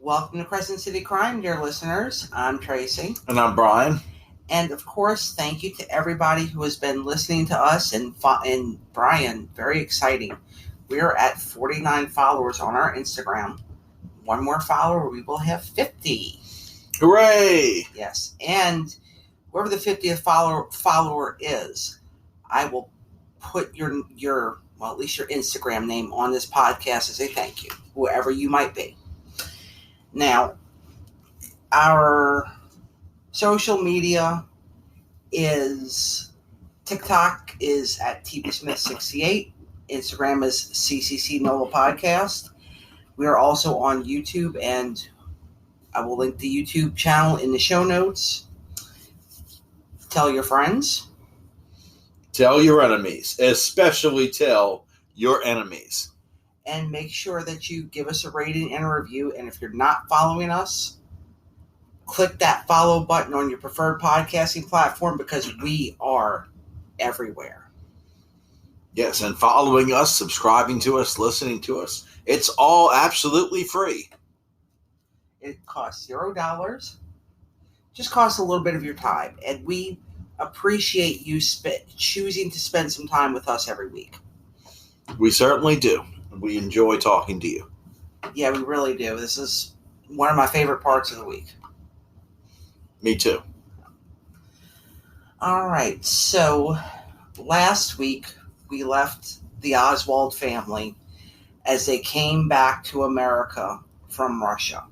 Welcome to Crescent City Crime, dear listeners. I'm Tracy. And I'm Brian. And of course, thank you to everybody who has been listening to us. And Brian, very exciting. We are at 49 followers on our Instagram. One more follower, we will have 50. Hooray! Yes. And whoever the 50th follower is, I will put your at least your Instagram name on this podcast as a thank you, whoever you might be. Now, our social media is TikTok is at tvsmith68. Instagram is cccnolapodcast. We are also on YouTube, and I will link the YouTube channel in the show notes. Tell your friends. Tell your enemies. Especially tell your enemies. And make sure that you give us a rating and a review. And if you're not following us, click that follow button on your preferred podcasting platform because we are everywhere. Yes, and following us, subscribing to us, listening to us, it's all absolutely free. It costs $0. Just costs a little bit of your time. And we appreciate you choosing to spend some time with us every week. We certainly do. We enjoy talking to you. Yeah, we really do. This is one of my favorite parts of the week. Me too. All right. So last week we left the Oswald family as they came back to America from Russia,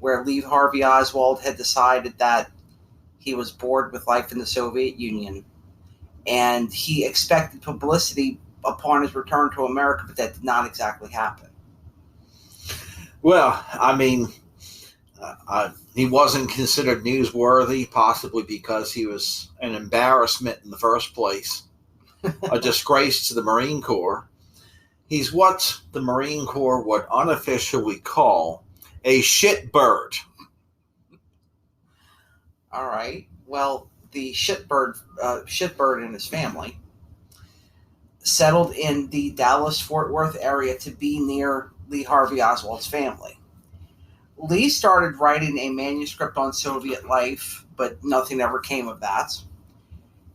where Lee Harvey Oswald had decided that he was bored with life in the Soviet Union, and he expected publicity upon his return to America, but that did not exactly happen. Well, I mean, he wasn't considered newsworthy, possibly because he was an embarrassment in the first place, a disgrace to the Marine Corps. He's what the Marine Corps would unofficially call a shitbird. All right. Well, the shitbird and his family settled in the Dallas-Fort Worth area to be near Lee Harvey Oswald's family. Lee started writing a manuscript on Soviet life, but nothing ever came of that.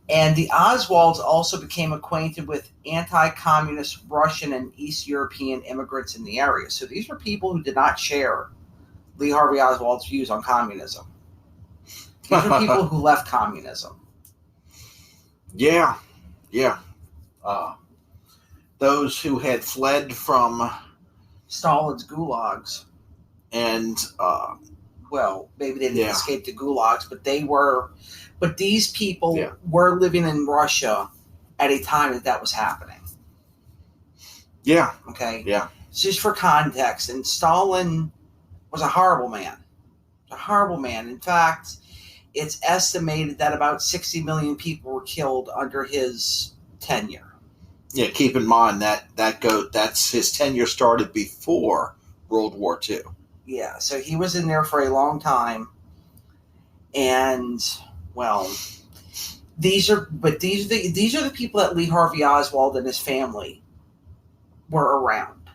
And the Oswalds also became acquainted with anti-communist Russian and East European immigrants in the area. So these were people who did not share Lee Harvey Oswald's views on communism. These are people who left communism. Yeah. Those who had fled from Stalin's gulags. And, well, maybe they didn't escape the gulags, but these people were living in Russia at a time that was happening. Yeah. Okay? Yeah. Just for context, and Stalin was a horrible man. In fact, it's estimated that about 60 million people were killed under his tenure. Yeah, keep in mind that's his tenure started before World War II. Yeah, so he was in there for a long time, and well, these are the people that Lee Harvey Oswald and his family were around,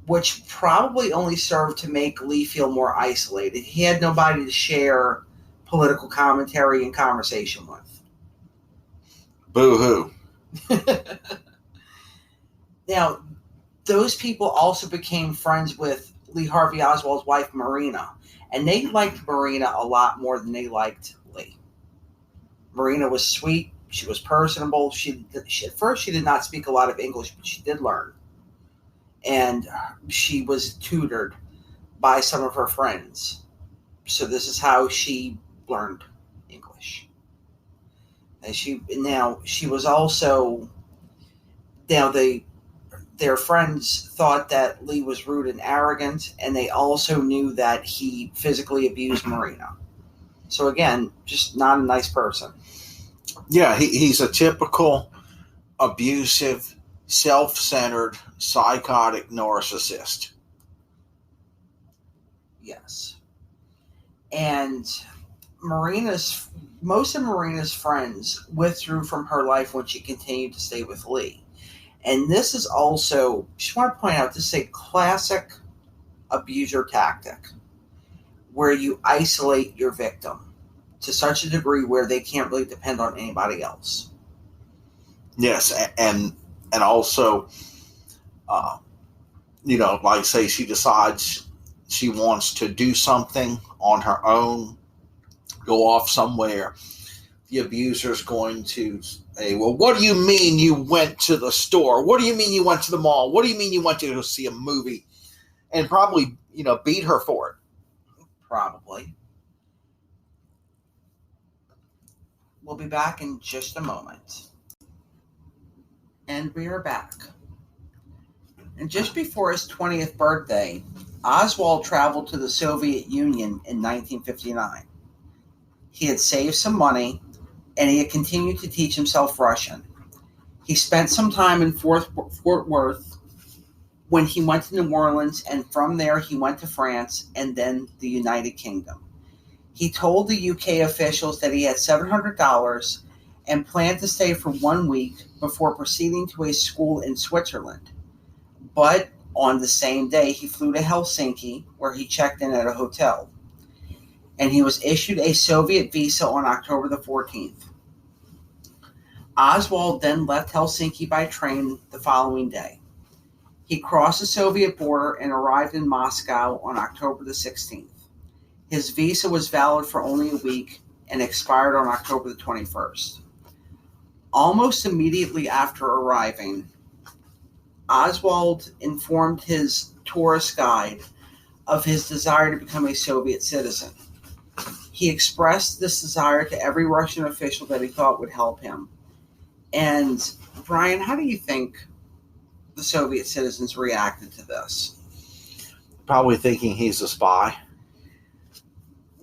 which probably only served to make Lee feel more isolated. He had nobody to share political commentary and conversation with. Boo-hoo. Now, those people also became friends with Lee Harvey Oswald's wife, Marina, and they liked Marina a lot more than they liked Lee. Marina was sweet. She was personable. At first, she did not speak a lot of English, but she did learn. And she was tutored by some of her friends. So this is how she learned English. And she was also, their friends thought that Lee was rude and arrogant, and they also knew that he physically abused Marina. So again, just not a nice person. Yeah, he's a typical abusive, self-centered, psychotic narcissist. Yes. And most of Marina's friends withdrew from her life when she continued to stay with Lee. And this is also, just want to point out, this is a classic abuser tactic. where you isolate your victim to such a degree where they can't really depend on anybody else. Yes, and also, like say she decides she wants to do something on her own, go off somewhere. The abuser's going to say, well, what do you mean you went to the store? What do you mean you went to the mall? What do you mean you went to go see a movie? And probably, beat her for it. Probably. We'll be back in just a moment. And we are back. And just before his 20th birthday, Oswald traveled to the Soviet Union in 1959. He had saved some money, and he had continued to teach himself Russian. He spent some time in Fort Worth when he went to New Orleans, and from there he went to France and then the United Kingdom. He told the UK officials that he had $700 and planned to stay for 1 week before proceeding to a school in Switzerland. But on the same day, he flew to Helsinki, where he checked in at a hotel. And he was issued a Soviet visa on October the 14th. Oswald then left Helsinki by train the following day. He crossed the Soviet border and arrived in Moscow on October the 16th. His visa was valid for only a week and expired on October the 21st. Almost immediately after arriving, Oswald informed his tourist guide of his desire to become a Soviet citizen. He expressed this desire to every Russian official that he thought would help him. And, Brian, how do you think the Soviet citizens reacted to this? Probably thinking he's a spy.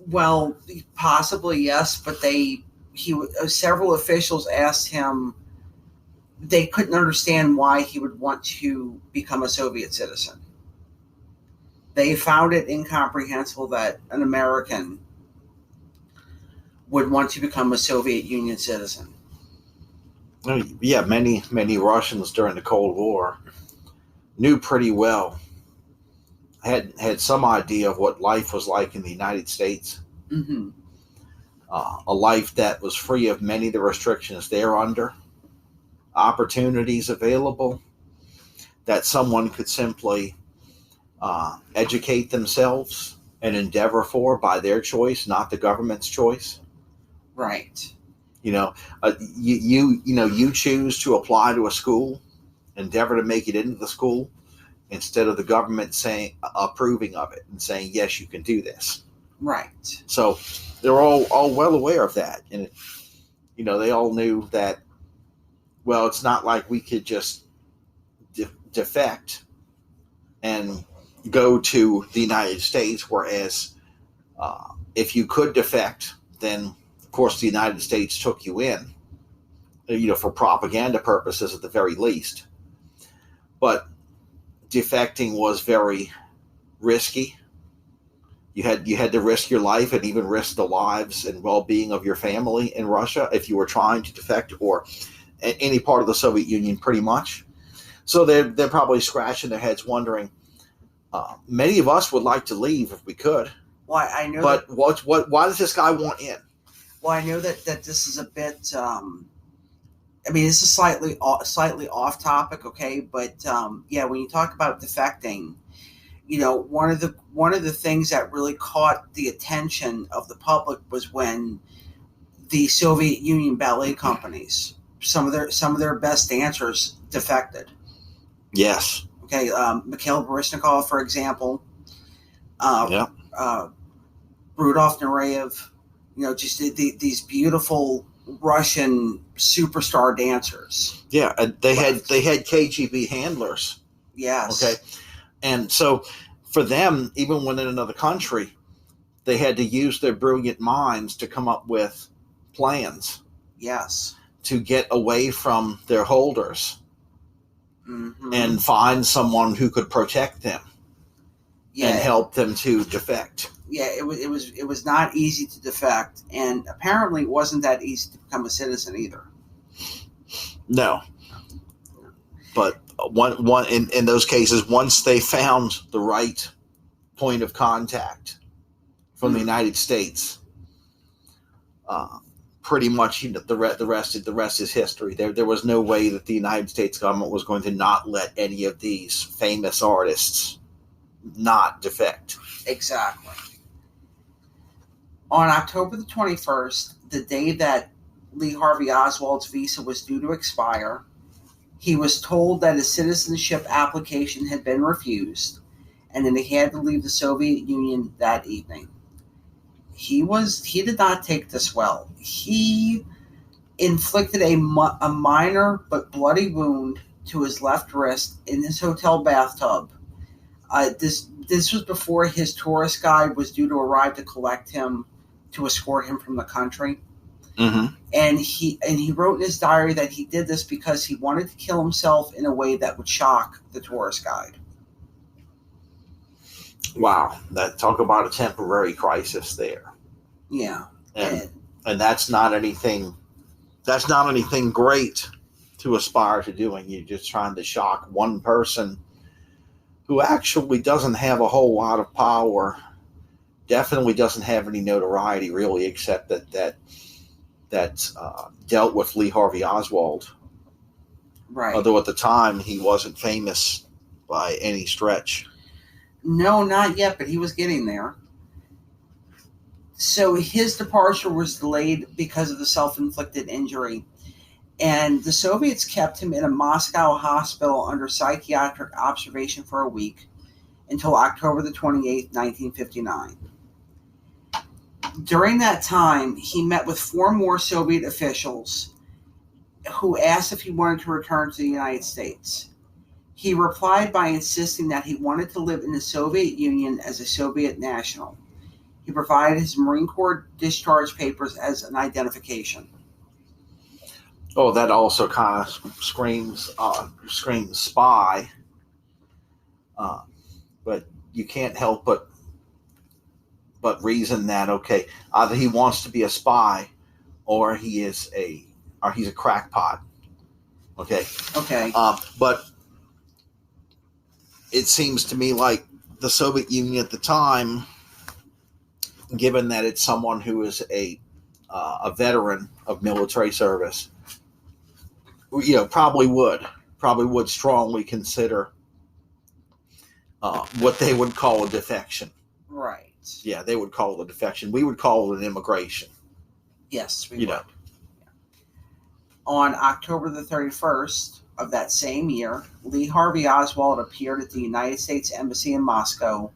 Well, possibly, yes, but several officials asked him, they couldn't understand why he would want to become a Soviet citizen. They found it incomprehensible that an American would want to become a Soviet Union citizen. Yeah, many Russians during the Cold War knew pretty well, had some idea of what life was like in the United States. Mm-hmm. A life that was free of many of the restrictions they're under, opportunities available that someone could simply educate themselves and endeavor for by their choice, not the government's choice. Right. You choose to apply to a school, endeavor to make it into the school, instead of the government approving of it and saying, yes, you can do this. Right. So they're all well aware of that. And, they all knew that, well, it's not like we could just defect and go to the United States, whereas if you could defect, then, of course, the United States took you in, for propaganda purposes at the very least. But defecting was very risky. You had to risk your life and even risk the lives and well-being of your family in Russia if you were trying to defect, or any part of the Soviet Union, pretty much. So they're probably scratching their heads wondering, many of us would like to leave if we could. Well, I know. But why does this guy want in? Well, I know that this is a bit. This is slightly off topic, okay? But when you talk about defecting, one of the things that really caught the attention of the public was when the Soviet Union ballet companies, some of their best dancers defected. Yes. Okay, Mikhail Baryshnikov, for example. Rudolf Nureyev. Just these beautiful Russian superstar dancers. Yeah, they had KGB handlers. Yes. Okay, and so for them, even when in another country, they had to use their brilliant minds to come up with plans. Yes. To get away from their holders. Mm-hmm. And find someone who could protect them. Yeah. And help them to defect. Yeah, it was not easy to defect, and apparently it wasn't that easy to become a citizen either. No. But one in those cases, once they found the right point of contact from the United States. Pretty much, the rest is history. There was no way that the United States government was going to not let any of these famous artists not defect. Exactly. On October the 21st, the day that Lee Harvey Oswald's visa was due to expire, he was told that his citizenship application had been refused and that he had to leave the Soviet Union that evening. He did not take this well. He inflicted a minor but bloody wound to his left wrist in his hotel bathtub. This was before his tourist guide was due to arrive to collect him, to escort him from the country. Mm-hmm. And he wrote in his diary that he did this because he wanted to kill himself in a way that would shock the tourist guide. Wow, talk about a temporary crisis there. Yeah, and that's not anything. That's not anything great to aspire to doing. You're just trying to shock one person who actually doesn't have a whole lot of power. Definitely doesn't have any notoriety, really, except that dealt with Lee Harvey Oswald. Right. Although at the time he wasn't famous by any stretch. No, not yet, but he was getting there. So his departure was delayed because of the self-inflicted injury. And the Soviets kept him in a Moscow hospital under psychiatric observation for a week until October the 28th, 1959. During that time, he met with 4 more Soviet officials who asked if he wanted to return to the United States. He replied by insisting that he wanted to live in the Soviet Union as a Soviet national. He provided his Marine Corps discharge papers as an identification. Oh, that also kind of screams spy. But you can't help but reason that, okay, either he wants to be a spy or he's a crackpot. Okay. Okay. But it seems to me like the Soviet Union at the time, given that it's someone who is a veteran of military service, probably would strongly consider what they would call a defection. Right. Yeah, they would call it a defection. We would call it an immigration. Yes, we would. On October the 31st of that same year, Lee Harvey Oswald appeared at the United States Embassy in Moscow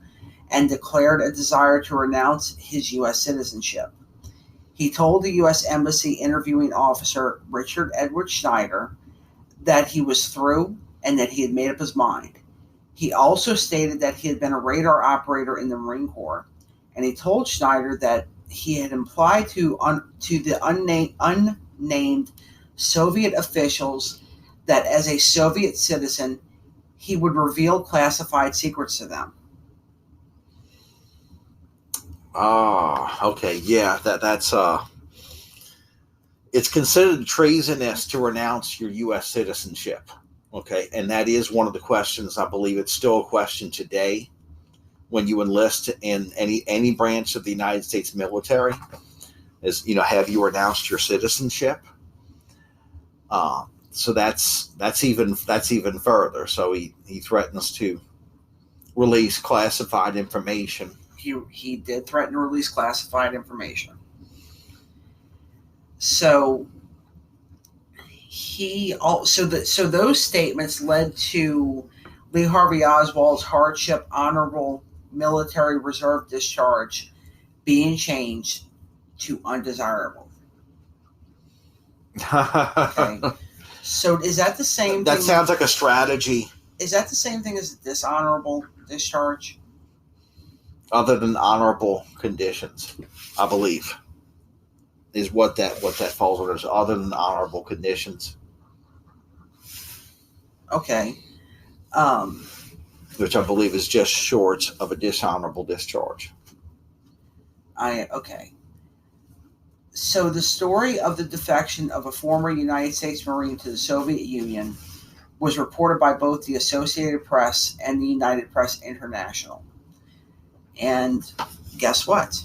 and declared a desire to renounce his U.S. citizenship. He told the U.S. Embassy interviewing officer Richard Edward Schneider that he was through and that he had made up his mind. He also stated that he had been a radar operator in the Marine Corps, and he told Schneider that he had implied to the unnamed Soviet officials that as a Soviet citizen, he would reveal classified secrets to them. Okay, yeah, that's it's considered treasonous to renounce your U.S. citizenship. Okay, and that is one of the questions. I believe it's still a question today when you enlist in any branch of the United States military. Is have you renounced your citizenship? So that's even further. So he threatens to release classified information. He did threaten to release classified information. So those statements led to Lee Harvey Oswald's hardship honorable military reserve discharge being changed to undesirable. Okay. So is that the same that thing? Sounds like a strategy. Is that the same thing as dishonorable discharge? Other than honorable conditions, I believe, is what that falls under. Other than honorable conditions. Okay. Which I believe is just short of a dishonorable discharge. Okay. So the story of the defection of a former United States Marine to the Soviet Union was reported by both the Associated Press and the United Press International. And guess what?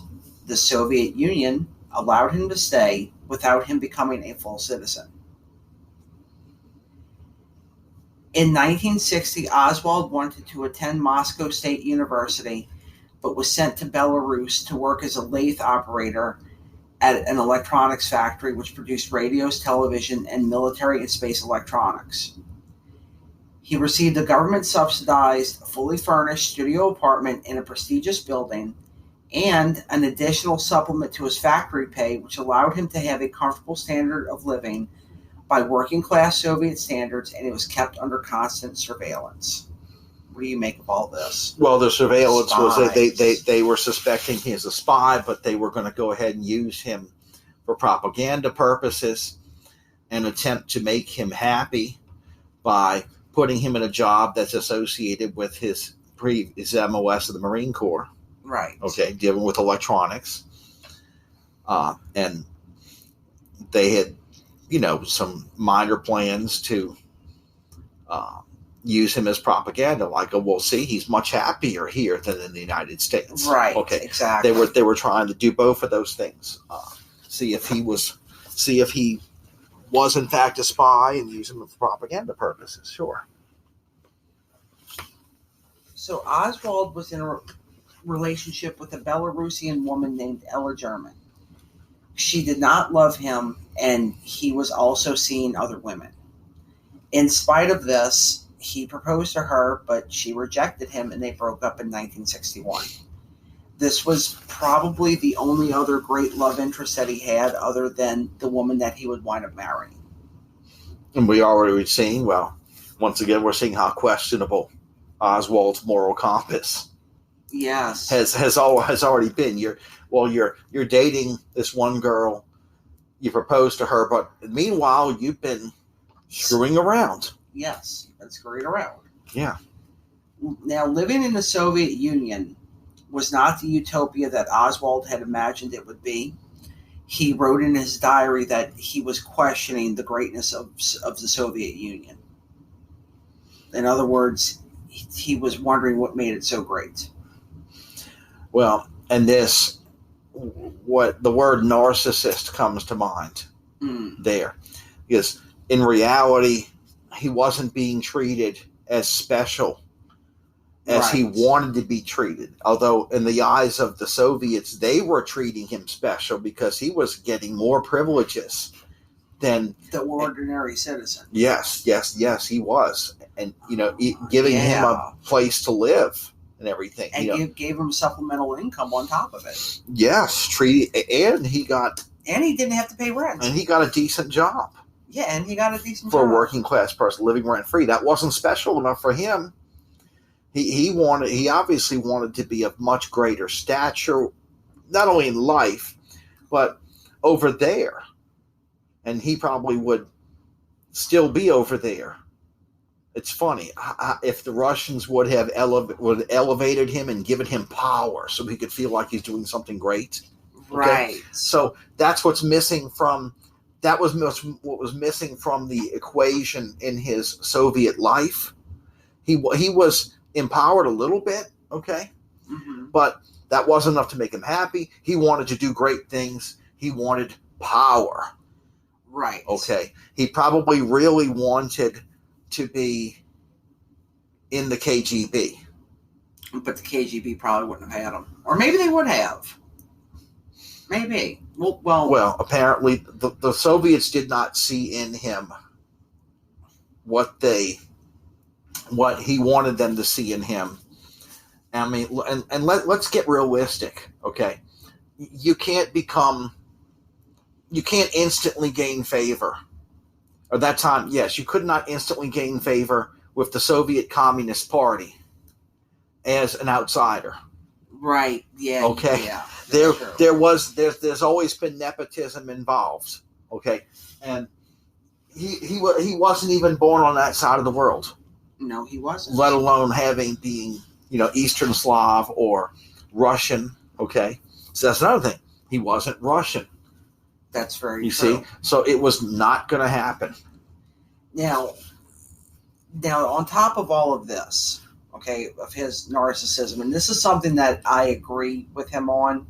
the Soviet Union allowed him to stay without him becoming a full citizen. In 1960, Oswald wanted to attend Moscow State University, but was sent to Belarus to work as a lathe operator at an electronics factory which produced radios, television, and military and space electronics. He received a government-subsidized, fully furnished studio apartment in a prestigious building and an additional supplement to his factory pay, which allowed him to have a comfortable standard of living by working-class Soviet standards, and it was kept under constant surveillance. What do you make of all this? Well, the surveillance was that they were suspecting he as a spy, but they were going to go ahead and use him for propaganda purposes and attempt to make him happy by putting him in a job that's associated with his MOS of the Marine Corps. Right. Okay, dealing with electronics. And they had, some minor plans to use him as propaganda, like, we'll see, he's much happier here than in the United States. Right. Okay. Exactly. They were trying to do both of those things. See if he was in fact a spy and use him for propaganda purposes. Sure. So Oswald was in a relationship with a Belarusian woman named Ella German. She did not love him, and he was also seeing other women. In spite of this, he proposed to her, but she rejected him, and they broke up in 1961. This was probably the only other great love interest that he had, other than the woman that he would wind up marrying. And we already seen, once again, we're seeing how questionable Oswald's moral compass Yes. has already been. You're dating this one girl, you propose to her, but meanwhile you've been screwing around. Yes, you've been screwing around. Yeah. Now, living in the Soviet Union was not the utopia that Oswald had imagined it would be. He wrote in his diary that he was questioning the greatness of the Soviet Union. In other words, he was wondering what made it so great. Well, and what the word narcissist comes to mind there. Because in reality, he wasn't being treated as special as he wanted to be treated. Although in the eyes of the Soviets, they were treating him special because he was getting more privileges than the ordinary citizen. Yes, he was. And, giving him a place to live and everything. And gave him supplemental income on top of it. Yes, and he didn't have to pay rent. And he got a decent job. Yeah, and he got a decent for job. a working class person living rent free. That wasn't special enough for him. He obviously wanted to be of much greater stature, not only in life, but over there. And he probably would still be over there. It's funny if the Russians would have elevated him and given him power, so he could feel like he's doing something great. Okay? Right. So that's what's missing from. That was what was missing from the equation in his Soviet life. He was empowered a little bit, okay, but that wasn't enough to make him happy. He wanted to do great things. He wanted power. Right. Okay. He probably really wanted to be in the KGB. But the KGB probably wouldn't have had him. Or maybe they would have. Maybe. Well, apparently the Soviets did not see in him what he wanted them to see in him. I mean, and let's get realistic, okay? You can't instantly gain favor. Or that time, yes, you could not instantly gain favor with the Soviet Communist Party as an outsider. Right. Yeah. Okay. Yeah. There's always been nepotism involved. Okay, and he wasn't even born on that side of the world. No, he wasn't. Let alone being Eastern Slav or Russian. Okay, so that's another thing. He wasn't Russian. That's very true. You see, so it was not going to happen. Now, on top of all of this, okay, of his narcissism, and this is something that I agree with him on,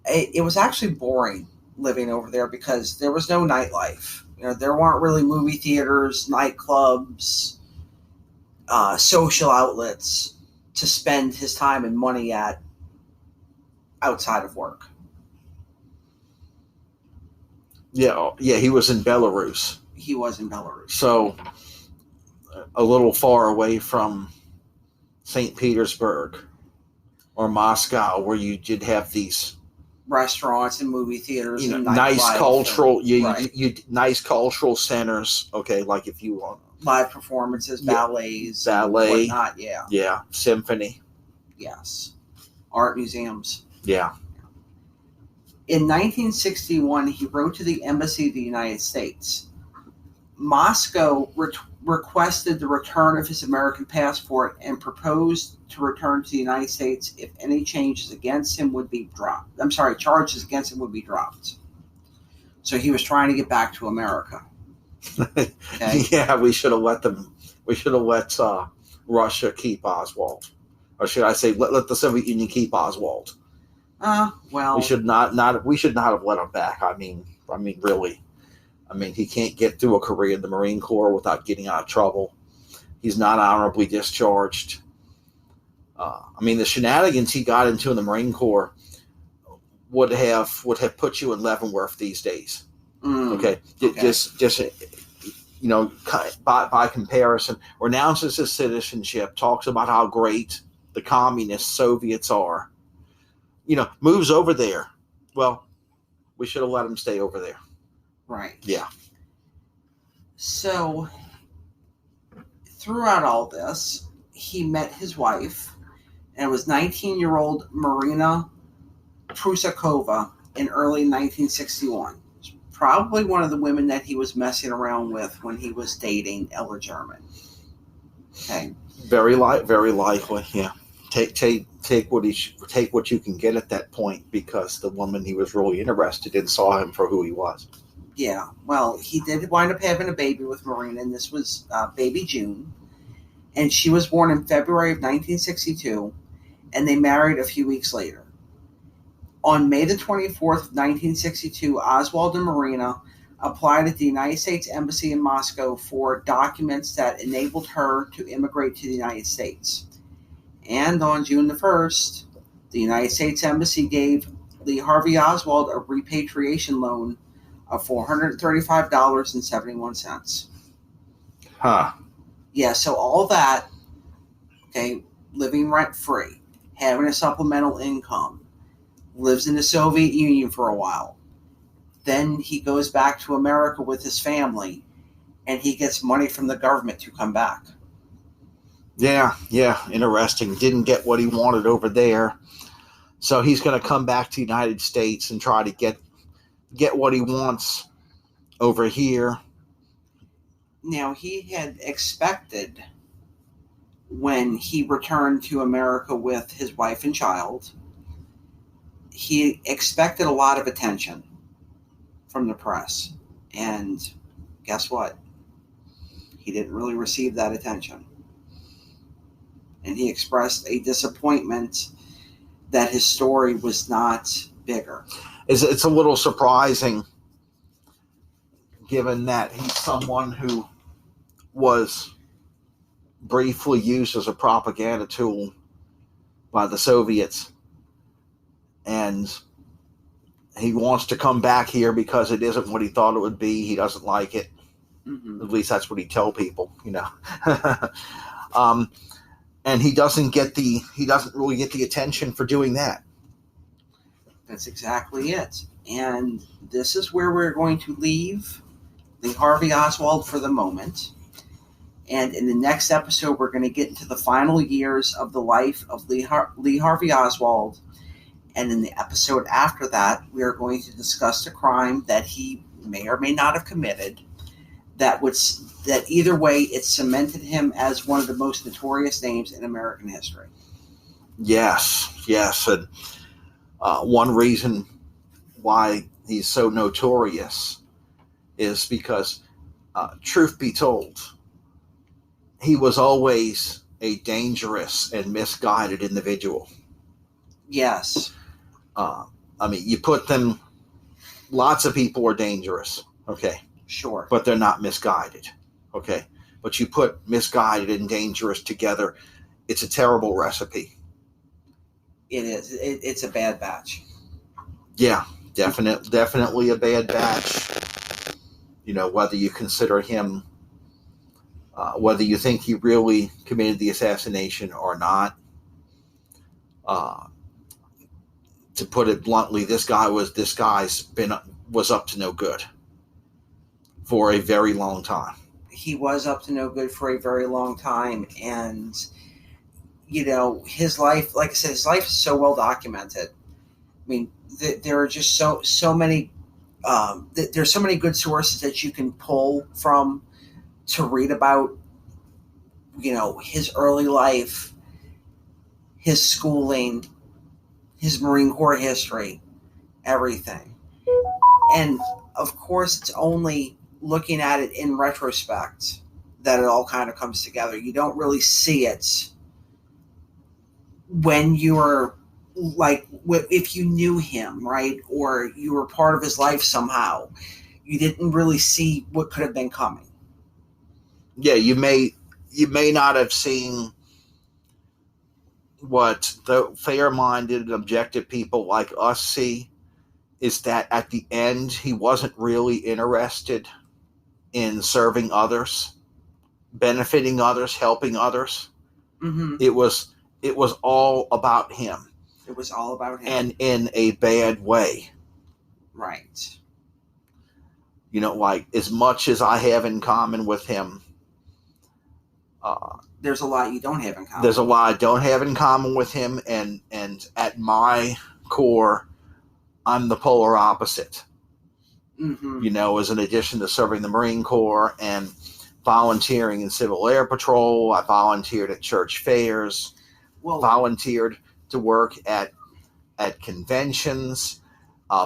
it was actually boring living over there because there was no nightlife. There weren't really movie theaters, nightclubs, social outlets to spend his time and money at outside of work. Yeah, he was in Belarus. He was in Belarus. So a little far away from St. Petersburg or Moscow, where you did have these restaurants and movie theaters, and nice cultural, right. Nice cultural centers. Okay, like if you want live performances, ballets, ballet, whatnot. Yeah, symphony. Yes, art museums. Yeah. In 1961, he wrote to the Embassy of the United States. Moscow requested the return of his American passport and proposed to return to the United States if any charges against him would be dropped. So he was trying to get back to America. Okay? Yeah, we should have let Russia keep Oswald. Or should I say, let the Soviet Union keep Oswald? Well, we should not have let him back. I mean, really. I mean, he can't get through a career in the Marine Corps without getting out of trouble. He's not honorably discharged. The shenanigans he got into in the Marine Corps would have put you in Leavenworth these days. Okay. Just by comparison, renounces his citizenship, talks about how great the communist Soviets are. Moves over there. Well, we should have let him stay over there. Right. Yeah. So, throughout all this, he met his wife, and it was 19-year-old Marina Prusakova in early 1961. Probably one of the women that he was messing around with when he was dating Ella German. Okay. Very likely, yeah. Take what you can get at that point, because the woman he was really interested in saw him for who he was. Yeah, well, he did wind up having a baby with Marina, and this was baby June. And she was born in February of 1962, and they married a few weeks later. On May the 24th of 1962, Oswald and Marina applied at the United States Embassy in Moscow for documents that enabled her to immigrate to the United States. And on June the 1st, the United States Embassy gave Lee Harvey Oswald a repatriation loan of $435.71. Huh. Yeah, so all that, okay, living rent-free, having a supplemental income, lives in the Soviet Union for a while. Then he goes back to America with his family, and he gets money from the government to come back. Yeah, interesting. Didn't get what he wanted over there. So he's going to come back to the United States and try to get what he wants over here. Now, he had expected, when he returned to America with his wife and child, he expected a lot of attention from the press. And guess what? He didn't really receive that attention. And he expressed a disappointment that his story was not bigger. It's a little surprising, given that he's someone who was briefly used as a propaganda tool by the Soviets, and he wants to come back here because it isn't what he thought it would be. He doesn't like it. Mm-hmm. At least that's what he'd tell people, and he doesn't really get the attention for doing that. That's exactly it. And this is where we're going to leave Lee Harvey Oswald for the moment. And in the next episode, we're going to get into the final years of the life of Lee Harvey Oswald. And in the episode after that, we are going to discuss the crime that he may or may not have committed. That either way, it cemented him as one of the most notorious names in American history. Yes. And one reason why he's so notorious is because, truth be told, he was always a dangerous and misguided individual. Yes. I mean, you put them. Lots of people are dangerous. Okay. Sure. But they're not misguided. Okay. But you put misguided and dangerous together, it's a terrible recipe. It is. It's a bad batch. Yeah, definitely a bad batch. You know, whether you consider him, whether you think he really committed the assassination or not. To put it bluntly, this guy was up to no good for a very long time. He was up to no good for a very long time, and you know, his life, like I said, his life is so well documented. I mean, there are just so many. There's so many good sources that you can pull from to read about, you know, his early life, his schooling, his Marine Corps history, everything. And of course, it's only looking at it in retrospect that it all kind of comes together. You don't really see it when you're like, if you knew him, right? Or you were part of his life somehow. You didn't really see what could have been coming. Yeah, you may not have seen what the fair-minded and objective people like us see, is that at the end he wasn't really interested in serving others, benefiting others, helping others. Mm-hmm. It was all about him. It was all about him. And in a bad way. Right. You know, like, as much as I have in common with him, there's a lot you don't have in common. There's a lot I don't have in common with him, and at my core, I'm the polar opposite. Mm-hmm. You know, as an addition to serving the Marine Corps and volunteering in Civil Air Patrol, I volunteered at church fairs, volunteered to work at conventions,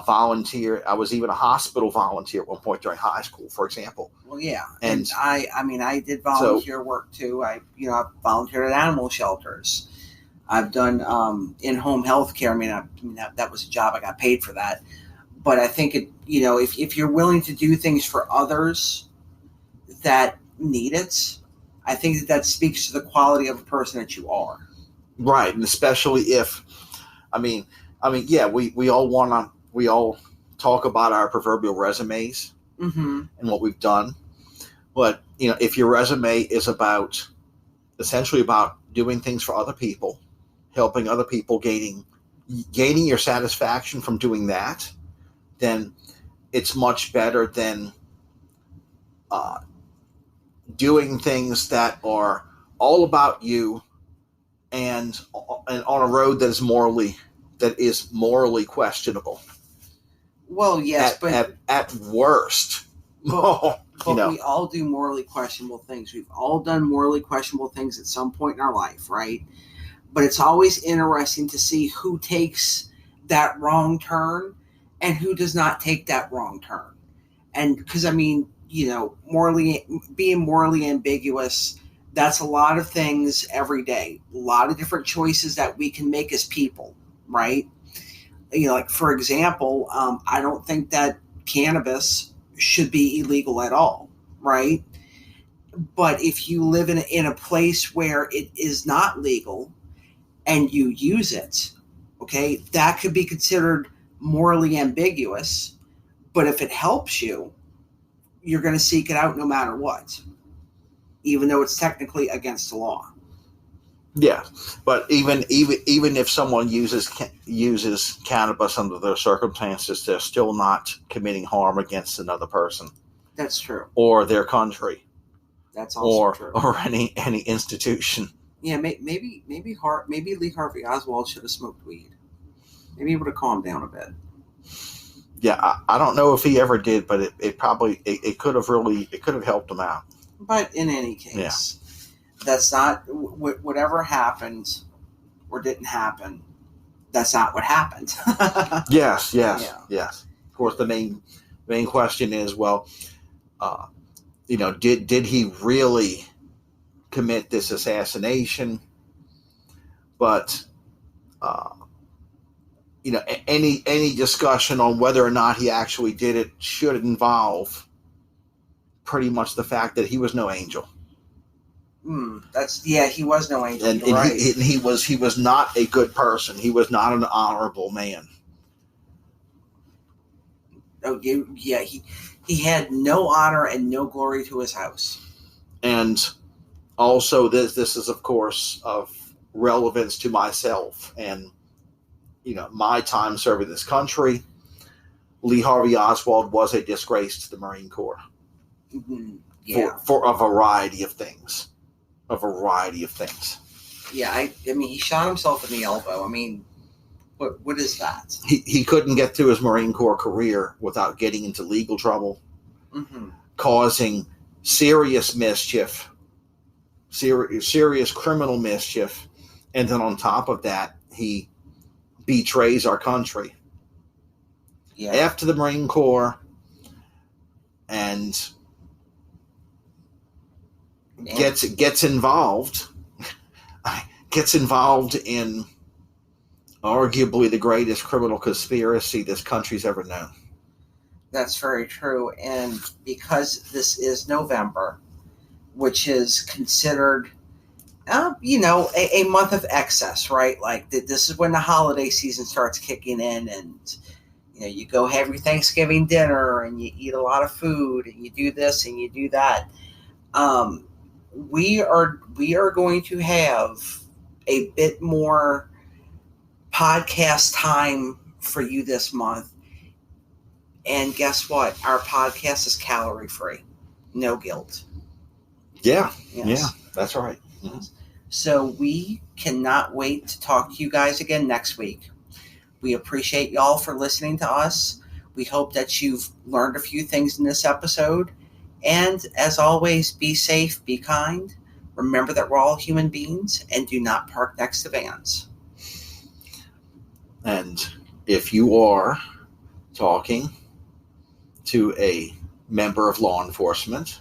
volunteer. I was even a hospital volunteer at one point during high school, for example. Well, yeah, and I did volunteer work too. I volunteered at animal shelters. I've done in-home health care. I mean that was a job. I got paid for that. But I think if you're willing to do things for others that need it, I think that speaks to the quality of a person that you are. Right, and especially if, yeah, we all talk about our proverbial resumes, mm-hmm. and what we've done. But, you know, if your resume is essentially about doing things for other people, helping other people, gaining your satisfaction from doing that, then it's much better than doing things that are all about you and on a road that is morally questionable. Well, yes, at worst. But we all do morally questionable things. We've all done morally questionable things at some point in our life, right? But it's always interesting to see who takes that wrong turn and who does not take that wrong turn. And because, being morally ambiguous, that's a lot of things every day. A lot of different choices that we can make as people, right? You know, like, for example, I don't think that cannabis should be illegal at all, right? But if you live in a place where it is not legal and you use it, okay, that could be considered morally ambiguous. But if it helps you, you're going to seek it out no matter what, even though it's technically against the law. Yeah, but even if someone uses cannabis under those circumstances, they're still not committing harm against another person. That's true. Or their country. That's also true. Or any institution. Yeah, maybe Lee Harvey Oswald should have smoked weed. Maybe he would have calmed down a bit. Yeah, I don't know if he ever did, but it could have helped him out. But in any case. Yeah. That's not whatever happened or didn't happen. That's not what happened. Yes. Of course, the main question is, did he really commit this assassination? But any discussion on whether or not he actually did it should involve pretty much the fact that he was no angel. He was no angel. And right. he was not a good person. He was not an honorable man. Oh, yeah. He had no honor and no glory to his house. And also, this is, of course, of relevance to myself and, my time serving this country. Lee Harvey Oswald was a disgrace to the Marine Corps. Mm-hmm. Yeah. For a variety of things. Yeah, I mean, he shot himself in the elbow. I mean, what is that? He couldn't get through his Marine Corps career without getting into legal trouble, causing serious mischief, serious criminal mischief, and then on top of that, he betrays our country. Yeah. After the Marine Corps, and gets involved in arguably the greatest criminal conspiracy this country's ever known. That's very true. And because this is November, which is considered, a month of excess, right? Like this is when the holiday season starts kicking in, and you go have your Thanksgiving dinner and you eat a lot of food and you do this and you do that. We are going to have a bit more podcast time for you this month. And guess what? Our podcast is calorie free. No guilt. Yeah. Yes. Yeah, that's right. Mm-hmm. So we cannot wait to talk to you guys again next week. We appreciate y'all for listening to us. We hope that you've learned a few things in this episode. And as always, be safe, be kind. Remember that we're all human beings, and do not park next to vans. And if you are talking to a member of law enforcement,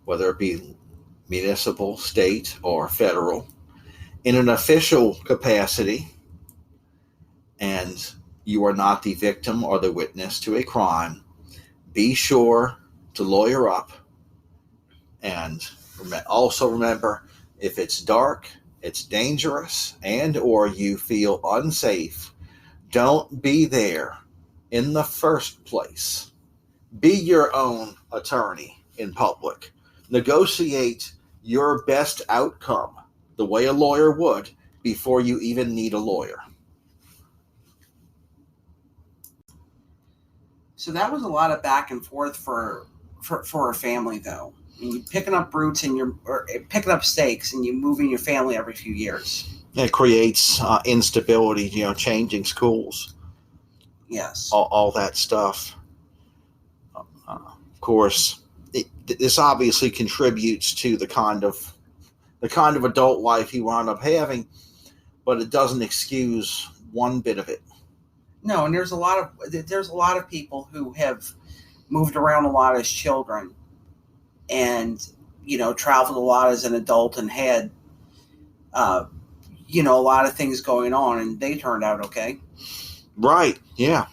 whether it be municipal, state, or federal, in an official capacity, and you are not the victim or the witness to a crime, be sure to lawyer up. And also remember, if it's dark, it's dangerous, and or you feel unsafe, don't be there in the first place. Be your own attorney in public. Negotiate your best outcome the way a lawyer would before you even need a lawyer. So that was a lot of back and forth for a family, though. I mean, you're picking up roots or picking up stakes, and you're moving your family every few years. It creates instability, changing schools. Yes. All that stuff. Of course, this obviously contributes to the kind of adult life he wound up having, but it doesn't excuse one bit of it. No, and there's a lot of people who have moved around a lot as children, and traveled a lot as an adult, and had a lot of things going on, and they turned out okay. Right. Yeah.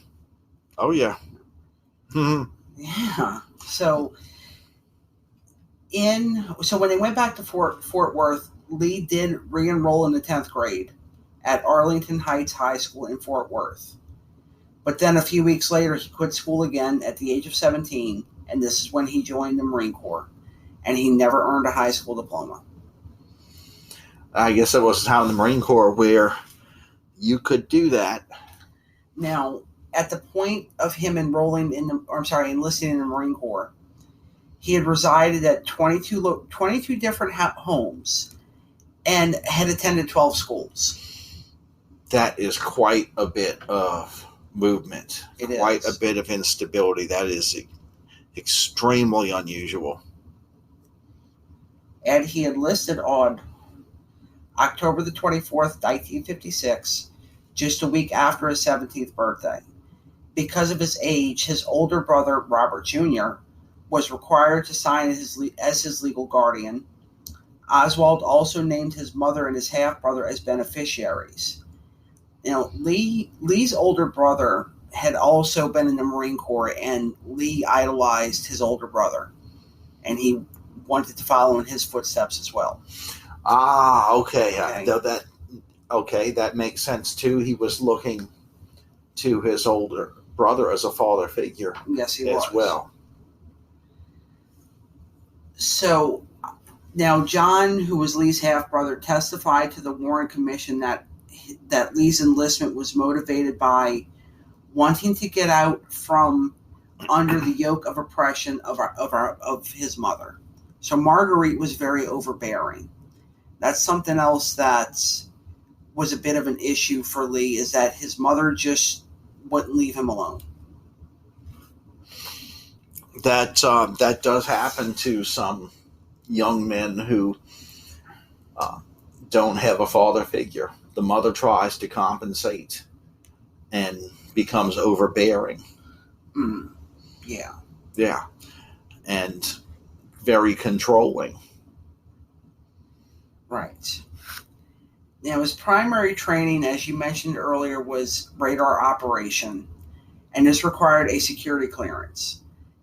Oh yeah. Mm-hmm. Yeah. So when they went back to Fort Worth, Lee did re-enroll in the 10th grade at Arlington Heights High School in Fort Worth. But then a few weeks later, he quit school again at the age of 17, and this is when he joined the Marine Corps, and he never earned a high school diploma. I guess it was a time in the Marine Corps where you could do that. Now, at the point of him enlisting in the Marine Corps, he had resided at 22 different homes and had attended 12 schools. That is quite a bit of movement. Quite a bit of instability. That is extremely unusual. And he enlisted on October the 24th, 1956, just a week after his 17th birthday. Because of his age, his older brother, Robert Jr., was required to sign as his legal guardian. Oswald also named his mother and his half-brother as beneficiaries. Lee's older brother had also been in the Marine Corps, and Lee idolized his older brother, and he wanted to follow in his footsteps as well. Okay. That makes sense too. He was looking to his older brother as a father figure. Yes, he was. As well. So now John, who was Lee's half-brother, testified to the Warren Commission that Lee's enlistment was motivated by wanting to get out from under the yoke of oppression of his mother. So Marguerite was very overbearing. That's something else that was a bit of an issue for Lee, is that his mother just wouldn't leave him alone. That does happen to some young men who don't have a father figure. The mother tries to compensate and becomes overbearing. Yeah. Yeah. And very controlling. Right. Now, his primary training, as you mentioned earlier, was radar operation, and this required a security clearance.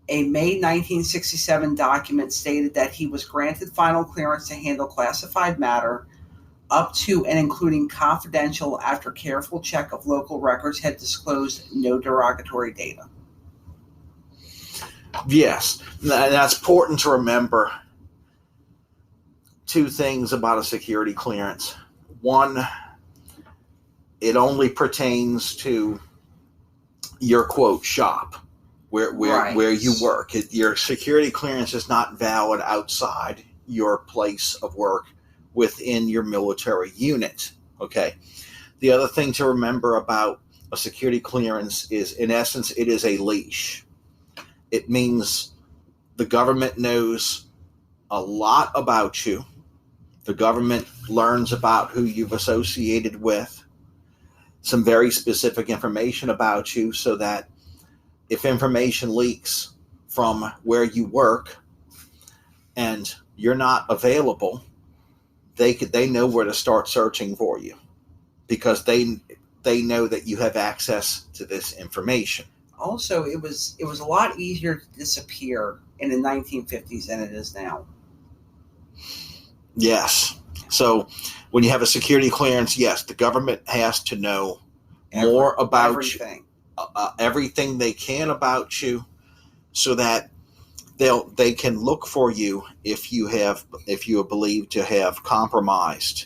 A May 1967 document stated that he was granted final clearance to handle classified matter up to and including confidential after careful check of local records had disclosed no derogatory data. Yes, and that's important to remember. Two things about a security clearance. One, it only pertains to your quote shop, where you work. Your security clearance is not valid outside your place of work within your military unit. Okay. The other thing to remember about a security clearance is, in essence, it is a leash. It means the government knows a lot about you. The government learns about who you've associated with, some very specific information about you, so that if information leaks from where you work and you're not available, they know where to start searching for you, because they know that you have access to this information. Also, it was a lot easier to disappear in the 1950s than it is now. Yes. So when you have a security clearance, yes, the government has to know more about everything. Everything they can about you, so that they can look for you if you are believed to have compromised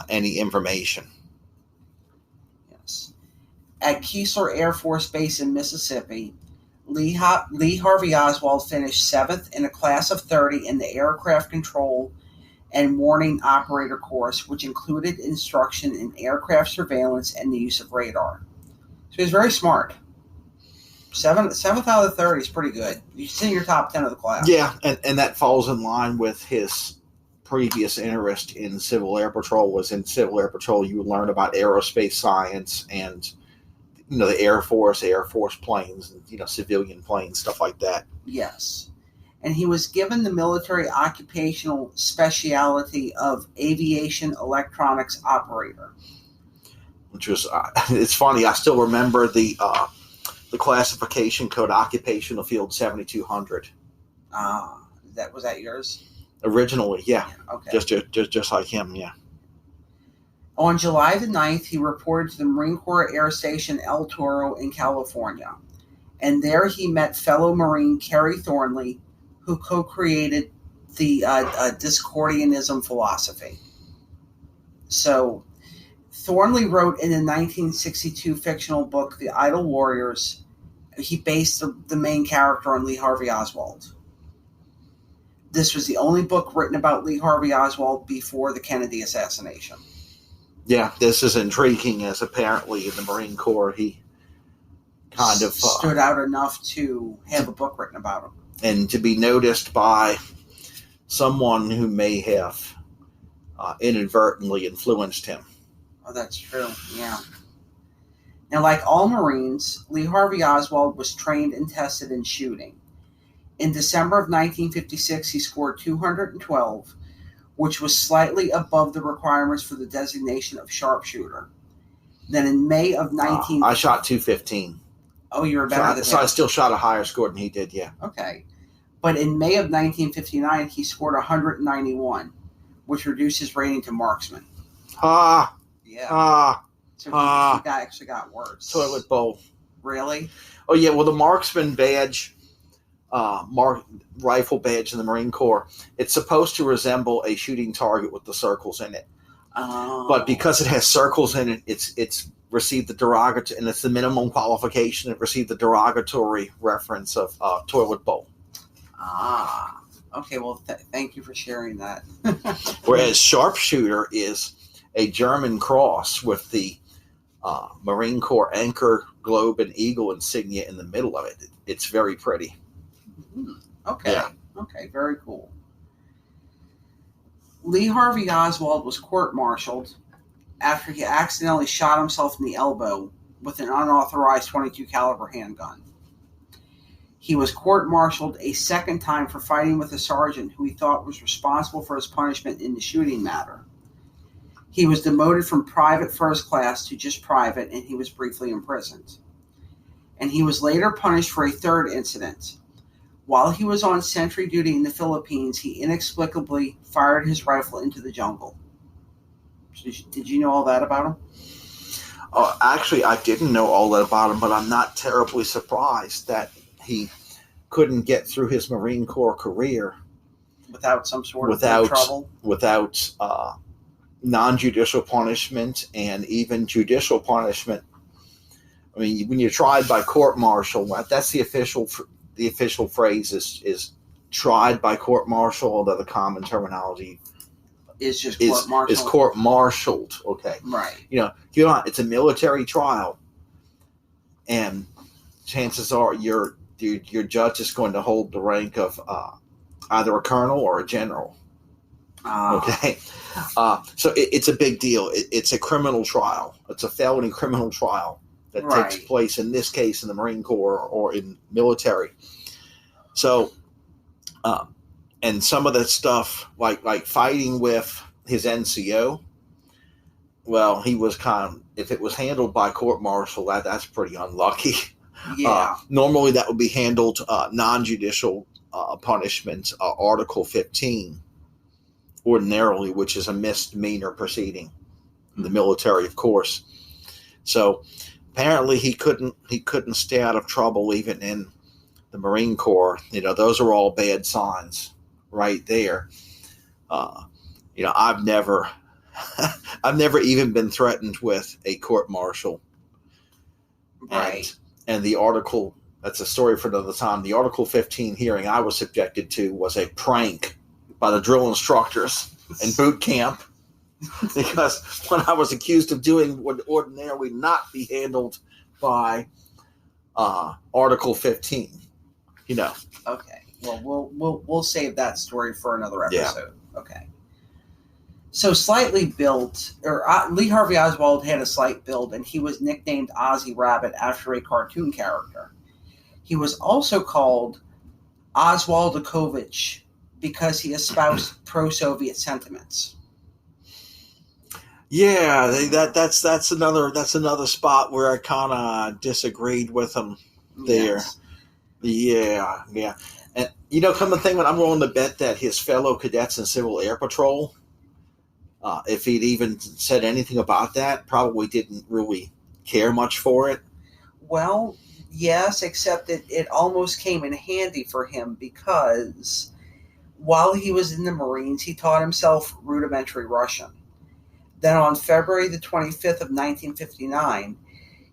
any information. Yes. At Keesler Air Force Base in Mississippi, Lee Harvey Oswald finished 7th in a class of 30 in the aircraft control and warning operator course, which included instruction in aircraft surveillance and the use of radar. So he's very smart. 7th out of 30 is pretty good. You see your top 10 of the class. Yeah, and that falls in line with his previous interest in Civil Air Patrol. Was in Civil Air Patrol, you would learn about aerospace science and the Air Force planes, and civilian planes, stuff like that. Yes. And he was given the military occupational specialty of aviation electronics operator. Which was, it's funny, I still remember the classification code, occupational field 7200. Was that yours? Originally, yeah. Okay. Just like him, yeah. On July the 9th, he reported to the Marine Corps Air Station El Toro in California. And there he met fellow Marine Kerry Thornley, who co-created the Discordianism philosophy. So Thornley wrote in the 1962 fictional book, The Idle Warriors. He based the main character on Lee Harvey Oswald. This was the only book written about Lee Harvey Oswald before the Kennedy assassination. Yeah, this is intriguing, as apparently in the Marine Corps he kind of stood out enough to have a book written about him. And to be noticed by someone who may have inadvertently influenced him. Oh, that's true, yeah. Now, like all Marines, Lee Harvey Oswald was trained and tested in shooting. In December of 1956, he scored 212, which was slightly above the requirements for the designation of sharpshooter. Then in May of 19... I shot 215. Oh, you were better than him. So I still shot a higher score than he did, yeah. Okay. But in May of 1959, he scored 191, which reduced his rating to marksman. Yeah. So he actually got worse. Toilet bowl. Really? Oh, yeah. Well, the marksman badge, rifle badge in the Marine Corps, it's supposed to resemble a shooting target with the circles in it. Oh. But because it has circles in it, it's received the derogatory, and it's the minimum qualification. It received the derogatory reference of toilet bowl. Ah. Okay, well, thank you for sharing that. Whereas sharpshooter is a German cross with the Marine Corps anchor, globe, and eagle insignia in the middle of it. It's very pretty. Okay. Yeah. Okay, very cool. Lee Harvey Oswald was court-martialed after he accidentally shot himself in the elbow with an unauthorized .22 caliber handgun. He was court-martialed a second time for fighting with a sergeant who he thought was responsible for his punishment in the shooting matter. He was demoted from private first class to just private, and he was briefly imprisoned. And he was later punished for a third incident. While he was on sentry duty in the Philippines, he inexplicably fired his rifle into the jungle. Did you know all that about him? Actually, I didn't know all that about him, but I'm not terribly surprised that he couldn't get through his Marine Corps career without some sort of trouble? Without non-judicial punishment and even judicial punishment. I mean, when you're tried by court-martial, that's the official phrase is tried by court-martial, although the common terminology is just court-martial. Is court-martialed, okay. Right. You know, if you're not, it's a military trial, and chances are your judge is going to hold the rank of either a colonel or a general. Okay. So it's a big deal. It's a criminal trial. It's a felony criminal trial that takes place, in this case, in the Marine Corps or in military. So, and some of that stuff, like fighting with his NCO, well, he was if it was handled by court-martial, that's pretty unlucky. Yeah. Normally that would be handled non-judicial punishment, Article 15, ordinarily, which is a misdemeanor proceeding in the military, of course. So apparently he couldn't stay out of trouble even in the Marine Corps. You know, those are all bad signs right there. You know, I've never even been threatened with a court-martial. Right. And the article, that's a story for another time. The Article 15 hearing I was subjected to was a prank by the drill instructors in boot camp, because when I was accused of doing what would ordinarily not be handled by Article 15, you know. Okay. Well, we'll save that story for another episode. Yeah. Okay. So slightly built, Lee Harvey Oswald had a slight build, and he was nicknamed Ozzy Rabbit after a cartoon character. He was also called Oswaldikovich because he espoused pro-Soviet sentiments. Yeah, that's another spot where I kind of disagreed with him there. Yes. Yeah. And you know, come to think of it, I'm willing to bet that his fellow cadets in Civil Air Patrol, if he'd even said anything about that, probably didn't really care much for it. Well, yes, except that it almost came in handy for him, because while he was in the Marines, he taught himself rudimentary Russian. Then on February the 25th of 1959,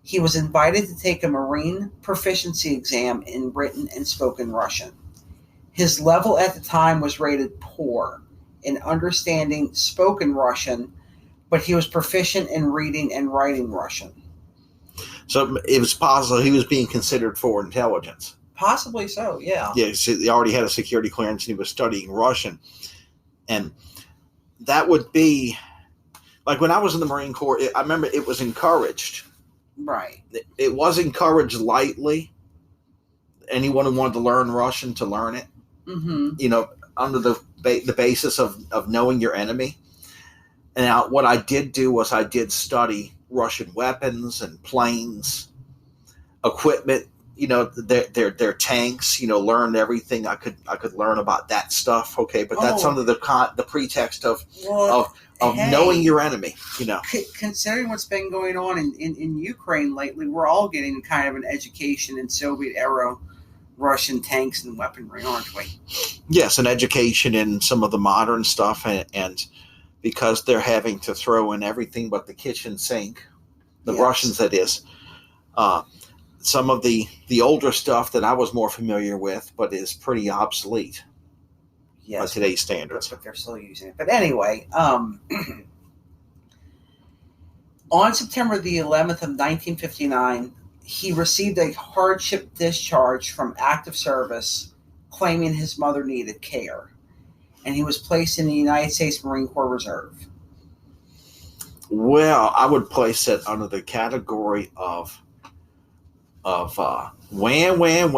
he was invited to take a Marine proficiency exam in written and spoken Russian. His level at the time was rated poor in understanding spoken Russian, but he was proficient in reading and writing Russian. So it was possible he was being considered for intelligence. Possibly so, yeah. Yeah, so he already had a security clearance and he was studying Russian. And that would be, like when I was in the Marine Corps, I remember it was encouraged. Right. It was encouraged lightly. Anyone who wanted to learn Russian to learn it. Mm-hmm. You know, under the basis of knowing your enemy. And now what I did do was I did study Russian weapons and planes, equipment. Their tanks. Learned everything I could learn about that stuff. Okay, but that's under the pretext of knowing your enemy. Considering what's been going on in Ukraine lately, we're all getting kind of an education in Soviet era Russian tanks and weaponry, aren't we? Yes, an education in some of the modern stuff, and because they're having to throw in everything but the kitchen sink, the Russians, that is. Some of the older stuff that I was more familiar with, but is pretty obsolete by today's standards. But they're still using it. But anyway, on September the 11th of 1959, he received a hardship discharge from active service, claiming his mother needed care, and he was placed in the United States Marine Corps Reserve. Well, I would place it under the category of wham,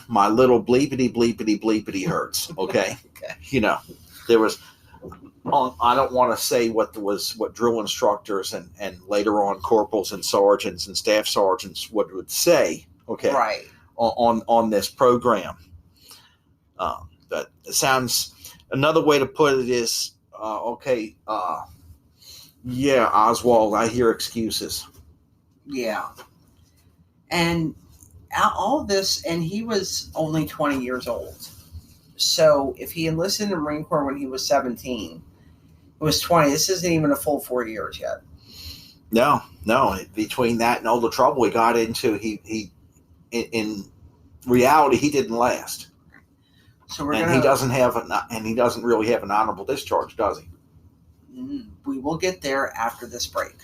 my little bleepity hurts. Okay. Okay. There was, I don't want to say what drill instructors and later on corporals and sergeants and staff sergeants would say. Okay. Right. On this program. But it sounds, another way to put it is, Oswald, I hear excuses. Yeah. And all this, and he was only 20 years old. So if he enlisted in the Marine Corps when he was 17, it was 20. This isn't even a full 4 years yet. No. Between that and all the trouble he got into, he in reality, he didn't last. So he doesn't really have an honorable discharge, does he? We will get there after this break.